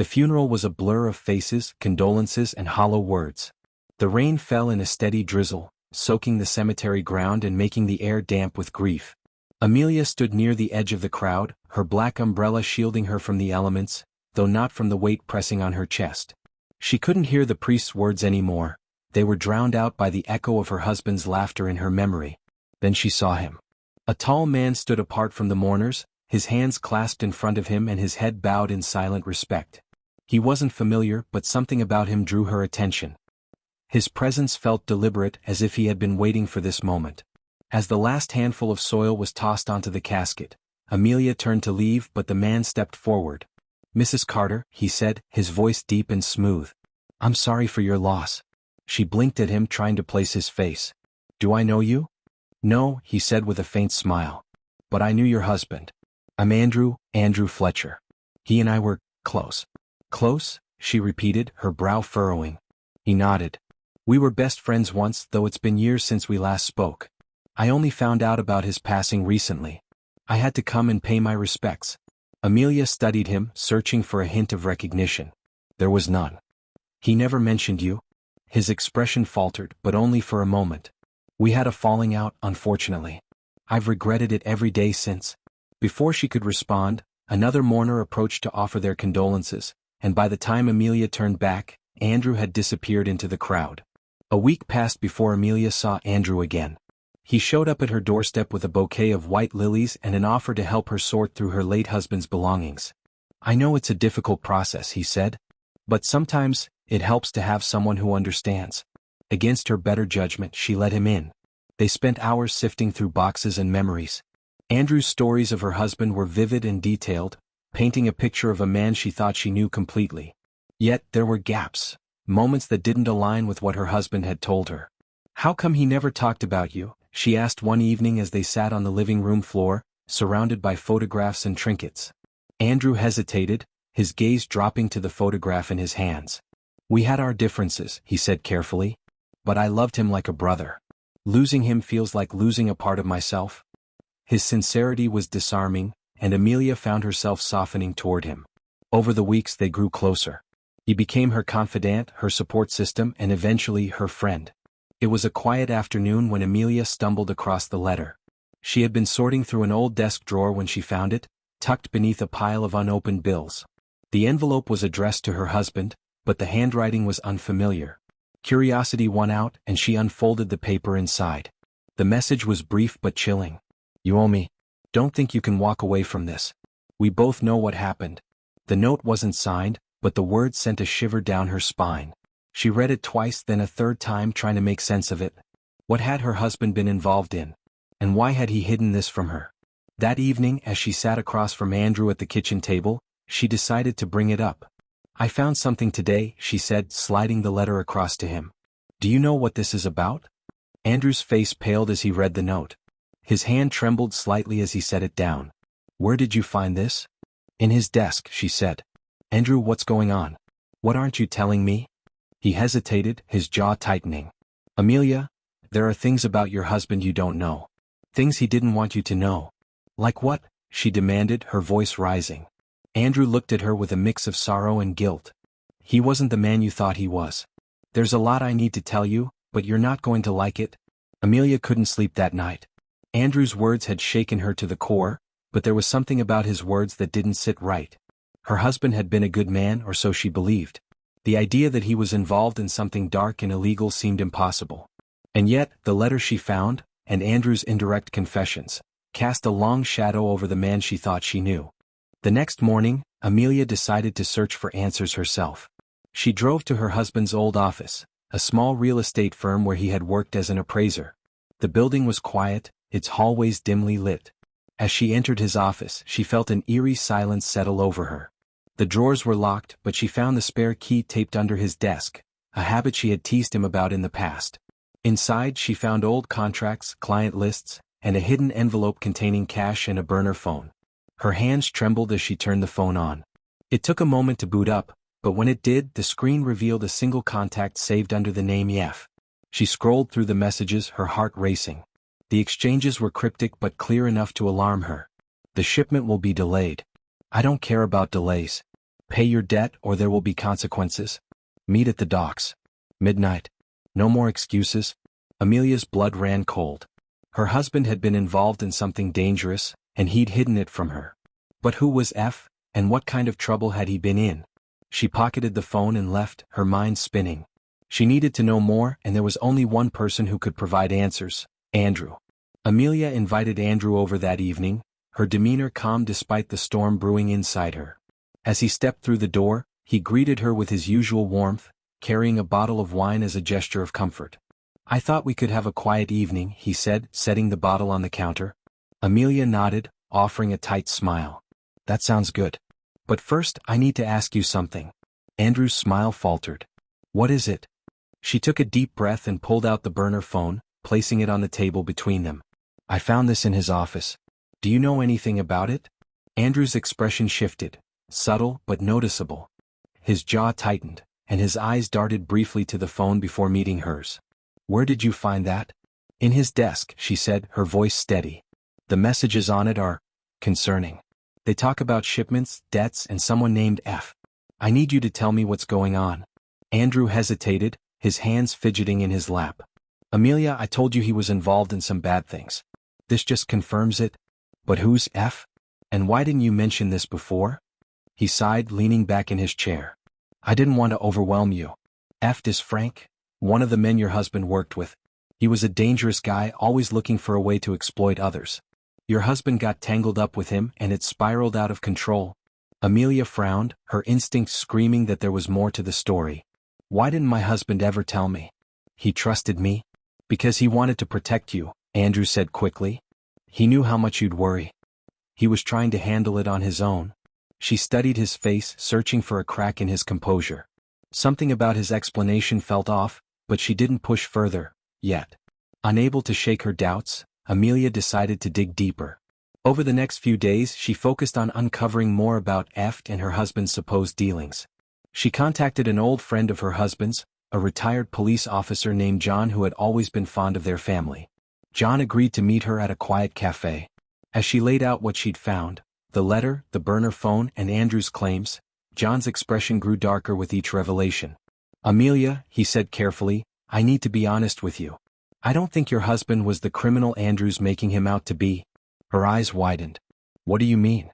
The funeral was a blur of faces, condolences, and hollow words. The rain fell in a steady drizzle, soaking the cemetery ground and making the air damp with grief. Amelia stood near the edge of the crowd, her black umbrella shielding her from the elements, though not from the weight pressing on her chest. She couldn't hear the priest's words anymore. They were drowned out by the echo of her husband's laughter in her memory. Then she saw him. A tall man stood apart from the mourners, his hands clasped in front of him and his head bowed in silent respect. He wasn't familiar, but something about him drew her attention. His presence felt deliberate, as if he had been waiting for this moment. As the last handful of soil was tossed onto the casket, Amelia turned to leave, but the man stepped forward. "Mrs. Carter," he said, his voice deep and smooth. "I'm sorry for your loss." She blinked at him, trying to place his face. "Do I know you?" "No," he said with a faint smile. "But I knew your husband. I'm Andrew Fletcher. He and I were close." "Close?" she repeated, her brow furrowing. He nodded. "We were best friends once, though it's been years since we last spoke. I only found out about his passing recently. I had to come and pay my respects." Amelia studied him, searching for a hint of recognition. There was none. "He never mentioned you?" His expression faltered, but only for a moment. "We had a falling out, unfortunately. I've regretted it every day since." Before she could respond, another mourner approached to offer their condolences, and by the time Amelia turned back, Andrew had disappeared into the crowd. A week passed before Amelia saw Andrew again. He showed up at her doorstep with a bouquet of white lilies and an offer to help her sort through her late husband's belongings. "I know it's a difficult process," he said, "but sometimes it helps to have someone who understands." Against her better judgment, she let him in. They spent hours sifting through boxes and memories. Andrew's stories of her husband were vivid and detailed, painting a picture of a man she thought she knew completely. Yet there were gaps, moments that didn't align with what her husband had told her. "How come he never talked about you?" she asked one evening as they sat on the living room floor, surrounded by photographs and trinkets. Andrew hesitated, his gaze dropping to the photograph in his hands. "We had our differences," he said carefully, "but I loved him like a brother. Losing him feels like losing a part of myself." His sincerity was disarming, and Amelia found herself softening toward him. Over the weeks they grew closer. He became her confidant, her support system, and eventually her friend. It was a quiet afternoon when Amelia stumbled across the letter. She had been sorting through an old desk drawer when she found it, tucked beneath a pile of unopened bills. The envelope was addressed to her husband, but the handwriting was unfamiliar. Curiosity won out, and she unfolded the paper inside. The message was brief but chilling. "You owe me. Don't think you can walk away from this. We both know what happened." The note wasn't signed, but the words sent a shiver down her spine. She read it twice, then a third time, trying to make sense of it. What had her husband been involved in? And why had he hidden this from her? That evening, as she sat across from Andrew at the kitchen table, she decided to bring it up. "I found something today," she said, sliding the letter across to him. "Do you know what this is about?" Andrew's face paled as he read the note. His hand trembled slightly as he set it down. "Where did you find this?" "In his desk," she said. "Andrew, what's going on? What aren't you telling me?" He hesitated, his jaw tightening. "Amelia, there are things about your husband you don't know. Things he didn't want you to know." "Like what?" she demanded, her voice rising. Andrew looked at her with a mix of sorrow and guilt. "He wasn't the man you thought he was. There's a lot I need to tell you, but you're not going to like it." Amelia couldn't sleep that night. Andrew's words had shaken her to the core, but there was something about his words that didn't sit right. Her husband had been a good man, or so she believed. The idea that he was involved in something dark and illegal seemed impossible. And yet, the letter she found, and Andrew's indirect confessions, cast a long shadow over the man she thought she knew. The next morning, Amelia decided to search for answers herself. She drove to her husband's old office, a small real estate firm where he had worked as an appraiser. The building was quiet, its hallways dimly lit. As she entered his office, she felt an eerie silence settle over her. The drawers were locked, but she found the spare key taped under his desk, a habit she had teased him about in the past. Inside, she found old contracts, client lists, and a hidden envelope containing cash and a burner phone. Her hands trembled as she turned the phone on. It took a moment to boot up, but when it did, the screen revealed a single contact saved under the name Yef. She scrolled through the messages, her heart racing. The exchanges were cryptic but clear enough to alarm her. "The shipment will be delayed." "I don't care about delays." Pay your debt or there will be consequences. Meet at the docks. Midnight. No more excuses. Amelia's blood ran cold. Her husband had been involved in something dangerous, and he'd hidden it from her. But who was F, and what kind of trouble had he been in? She pocketed the phone and left, her mind spinning. She needed to know more, and there was only one person who could provide answers: Andrew. Amelia invited Andrew over that evening, her demeanor calm despite the storm brewing inside her. As he stepped through the door, he greeted her with his usual warmth, carrying a bottle of wine as a gesture of comfort. "I thought we could have a quiet evening," he said, setting the bottle on the counter. Amelia nodded, offering a tight smile. "That sounds good. But first, I need to ask you something." Andrew's smile faltered. "What is it?" She took a deep breath and pulled out the burner phone, placing it on the table between them. "I found this in his office. Do you know anything about it?" Andrew's expression shifted, subtle but noticeable. His jaw tightened, and his eyes darted briefly to the phone before meeting hers. "Where did you find that?" "In his desk," she said, her voice steady. "The messages on it are concerning. They talk about shipments, debts, and someone named F. I need you to tell me what's going on." Andrew hesitated, his hands fidgeting in his lap. "Amelia, I told you he was involved in some bad things. This just confirms it. But who's F? And why didn't you mention this before?" He sighed, leaning back in his chair. "I didn't want to overwhelm you. F is Frank, one of the men your husband worked with. He was a dangerous guy, always looking for a way to exploit others. Your husband got tangled up with him and it spiraled out of control." Amelia frowned, her instincts screaming that there was more to the story. "Why didn't my husband ever tell me?" "He trusted me." "Because he wanted to protect you," Andrew said quickly. "He knew how much you'd worry. He was trying to handle it on his own." She studied his face, searching for a crack in his composure. Something about his explanation felt off, but she didn't push further, yet. Unable to shake her doubts, Amelia decided to dig deeper. Over the next few days she focused on uncovering more about F and her husband's supposed dealings. She contacted an old friend of her husband's, a retired police officer named John who had always been fond of their family. John agreed to meet her at a quiet cafe. As she laid out what she'd found, the letter, the burner phone, and Andrew's claims, John's expression grew darker with each revelation. "Amelia," he said carefully, "I need to be honest with you. I don't think your husband was the criminal Andrew's making him out to be." Her eyes widened. "What do you mean?"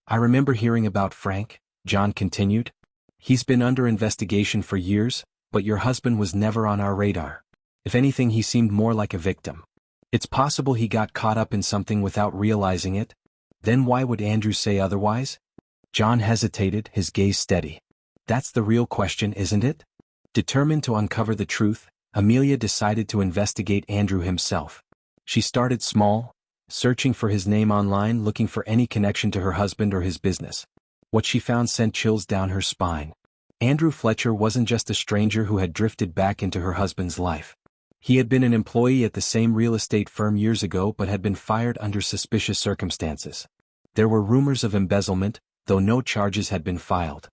"I remember hearing about Frank," John continued. "He's been under investigation for years, but your husband was never on our radar. If anything, he seemed more like a victim. It's possible he got caught up in something without realizing it." "Then why would Andrew say otherwise?" John hesitated, his gaze steady. "That's the real question, isn't it?" Determined to uncover the truth, Amelia decided to investigate Andrew himself. She started small, searching for his name online, looking for any connection to her husband or his business. What she found sent chills down her spine. Andrew Fletcher wasn't just a stranger who had drifted back into her husband's life. He had been an employee at the same real estate firm years ago but had been fired under suspicious circumstances. There were rumors of embezzlement, though no charges had been filed.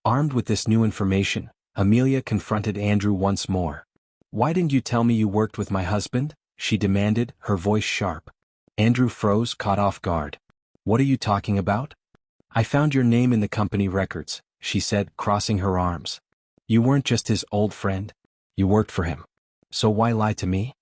Armed with this new information, Amelia confronted Andrew once more. "Why didn't you tell me you worked with my husband?" she demanded, her voice sharp. Andrew froze, caught off guard. "What are you talking about?" "I found your name in the company records," she said, crossing her arms. "You weren't just his old friend. You worked for him. So why lie to me?"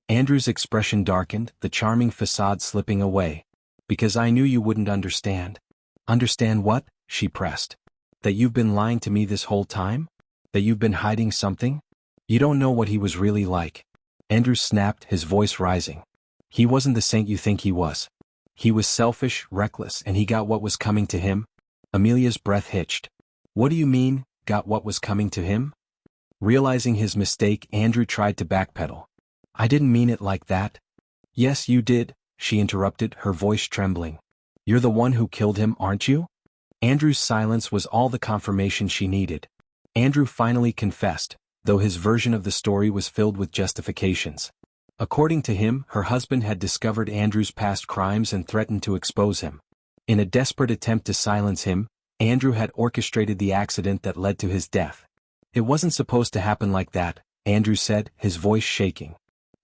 Andrew's expression darkened, the charming facade slipping away. "Because I knew you wouldn't understand." "Understand what?" she pressed. "That you've been lying to me this whole time? That you've been hiding something? You don't know what he was really like." Andrew snapped, his voice rising. "He wasn't the saint you think he was. He was selfish, reckless, and he got what was coming to him." Amelia's breath hitched. "What do you mean, got what was coming to him?" Realizing his mistake, Andrew tried to backpedal. "I didn't mean it like that." "Yes, you did," she interrupted, her voice trembling. "You're the one who killed him, aren't you?" Andrew's silence was all the confirmation she needed. Andrew finally confessed, though his version of the story was filled with justifications. According to him, her husband had discovered Andrew's past crimes and threatened to expose him. In a desperate attempt to silence him, Andrew had orchestrated the accident that led to his death. "It wasn't supposed to happen like that," Andrew said, his voice shaking.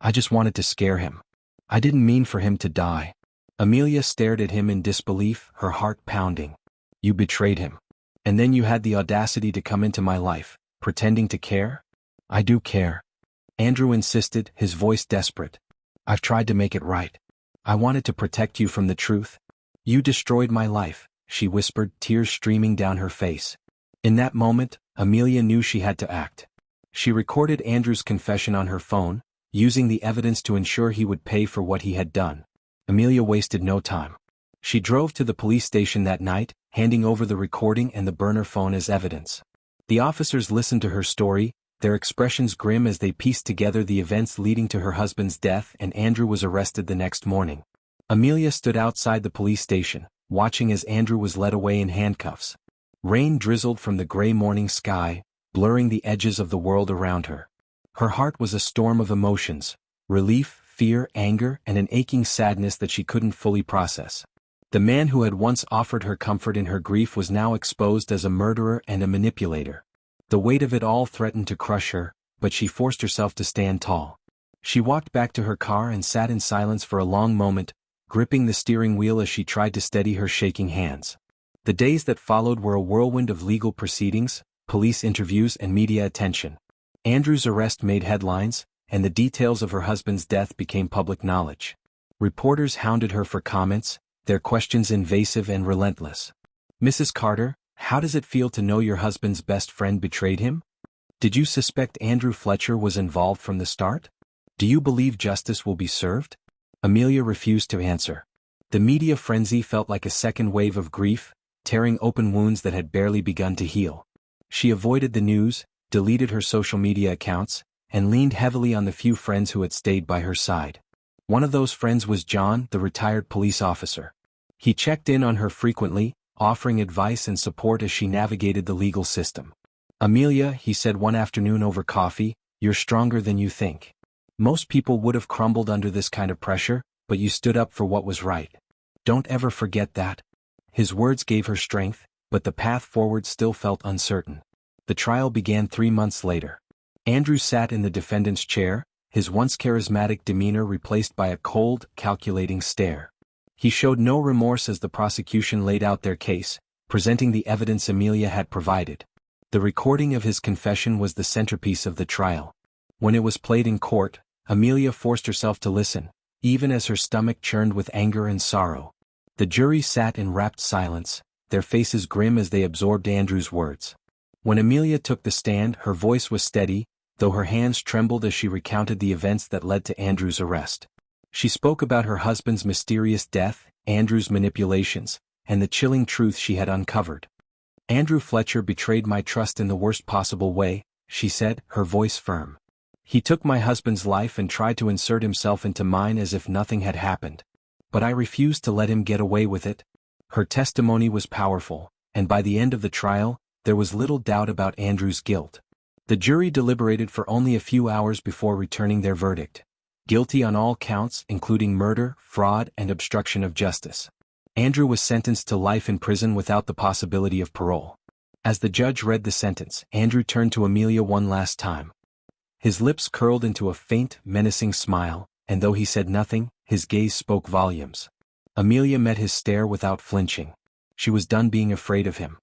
"I just wanted to scare him. I didn't mean for him to die." Amelia stared at him in disbelief, her heart pounding. "You betrayed him. And then you had the audacity to come into my life, pretending to care? I do care. Andrew insisted, his voice desperate. I've tried to make it right. I wanted to protect you from the truth. You destroyed my life, she whispered, tears streaming down her face. In that moment, Amelia knew she had to act. She recorded Andrew's confession on her phone, using the evidence to ensure he would pay for what he had done. Amelia wasted no time. She drove to the police station that night, handing over the recording and the burner phone as evidence. The officers listened to her story, their expressions grim as they pieced together the events leading to her husband's death, and Andrew was arrested the next morning. Amelia stood outside the police station, watching as Andrew was led away in handcuffs. Rain drizzled from the gray morning sky, blurring the edges of the world around her. Her heart was a storm of emotions, relief, fear, anger, and an aching sadness that she couldn't fully process. The man who had once offered her comfort in her grief was now exposed as a murderer and a manipulator. The weight of it all threatened to crush her, but she forced herself to stand tall. She walked back to her car and sat in silence for a long moment, gripping the steering wheel as she tried to steady her shaking hands. The days that followed were a whirlwind of legal proceedings, police interviews, and media attention. Andrew's arrest made headlines, and the details of her husband's death became public knowledge. Reporters hounded her for comments, their questions invasive and relentless. Mrs. Carter, how does it feel to know your husband's best friend betrayed him? Did you suspect Andrew Fletcher was involved from the start? Do you believe justice will be served? Amelia refused to answer. The media frenzy felt like a second wave of grief, tearing open wounds that had barely begun to heal. She avoided the news, deleted her social media accounts, and leaned heavily on the few friends who had stayed by her side. One of those friends was John, the retired police officer. He checked in on her frequently, offering advice and support as she navigated the legal system. Amelia, he said one afternoon over coffee, you're stronger than you think. Most people would have crumbled under this kind of pressure, but you stood up for what was right. Don't ever forget that. His words gave her strength, but the path forward still felt uncertain. The trial began 3 months later. Andrew sat in the defendant's chair, his once charismatic demeanor replaced by a cold, calculating stare. He showed no remorse as the prosecution laid out their case, presenting the evidence Amelia had provided. The recording of his confession was the centerpiece of the trial. When it was played in court, Amelia forced herself to listen, even as her stomach churned with anger and sorrow. The jury sat in rapt silence, their faces grim as they absorbed Andrew's words. When Amelia took the stand, her voice was steady, though her hands trembled as she recounted the events that led to Andrew's arrest. She spoke about her husband's mysterious death, Andrew's manipulations, and the chilling truth she had uncovered. Andrew Fletcher betrayed my trust in the worst possible way, she said, her voice firm. He took my husband's life and tried to insert himself into mine as if nothing had happened. But I refused to let him get away with it. Her testimony was powerful, and by the end of the trial, there was little doubt about Andrew's guilt. The jury deliberated for only a few hours before returning their verdict. Guilty on all counts, including murder, fraud, and obstruction of justice. Andrew was sentenced to life in prison without the possibility of parole. As the judge read the sentence, Andrew turned to Amelia one last time. His lips curled into a faint, menacing smile, and though he said nothing, his gaze spoke volumes. Amelia met his stare without flinching. She was done being afraid of him.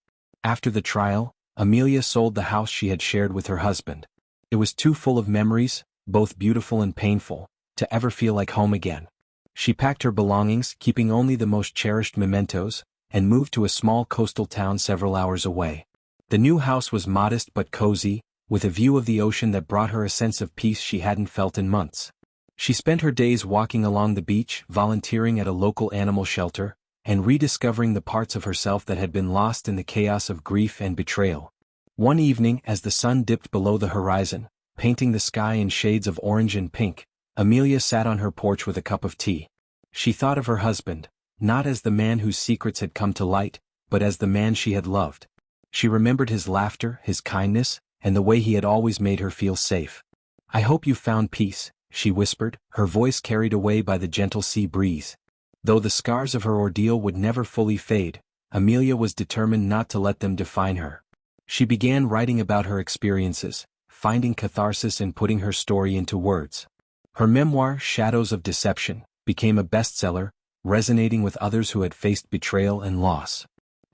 After the trial, Amelia sold the house she had shared with her husband. It was too full of memories, both beautiful and painful, to ever feel like home again. She packed her belongings, keeping only the most cherished mementos, and moved to a small coastal town several hours away. The new house was modest but cozy, with a view of the ocean that brought her a sense of peace she hadn't felt in months. She spent her days walking along the beach, volunteering at a local animal shelter, and rediscovering the parts of herself that had been lost in the chaos of grief and betrayal. One evening, as the sun dipped below the horizon, painting the sky in shades of orange and pink, Amelia sat on her porch with a cup of tea. She thought of her husband, not as the man whose secrets had come to light, but as the man she had loved. She remembered his laughter, his kindness, and the way he had always made her feel safe. "I hope you found peace," she whispered, her voice carried away by the gentle sea breeze. Though the scars of her ordeal would never fully fade, Amelia was determined not to let them define her. She began writing about her experiences, finding catharsis in putting her story into words. Her memoir, Shadows of Deception, became a bestseller, resonating with others who had faced betrayal and loss.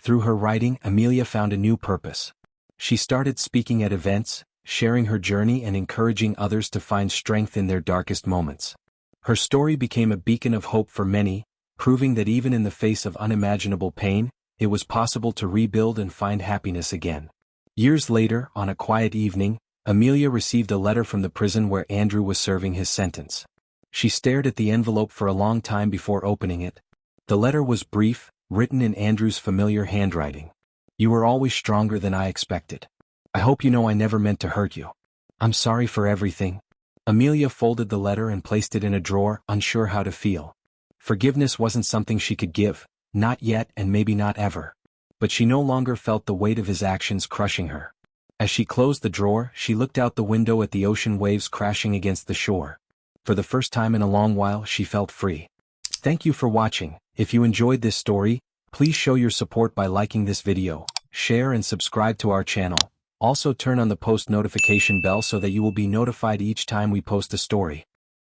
Through her writing, Amelia found a new purpose. She started speaking at events, sharing her journey and encouraging others to find strength in their darkest moments. Her story became a beacon of hope for many, proving that even in the face of unimaginable pain, it was possible to rebuild and find happiness again. Years later, on a quiet evening, Amelia received a letter from the prison where Andrew was serving his sentence. She stared at the envelope for a long time before opening it. The letter was brief, written in Andrew's familiar handwriting. "You were always stronger than I expected. I hope you know I never meant to hurt you. I'm sorry for everything." Amelia folded the letter and placed it in a drawer, unsure how to feel. Forgiveness wasn't something she could give, not yet and maybe not ever. But she no longer felt the weight of his actions crushing her. As she closed the drawer, she looked out the window at the ocean waves crashing against the shore. For the first time in a long while, she felt free. Thank you for watching. If you enjoyed this story, please show your support by liking this video, share and subscribe to our channel. Also turn on the post notification bell so that you will be notified each time we post a story.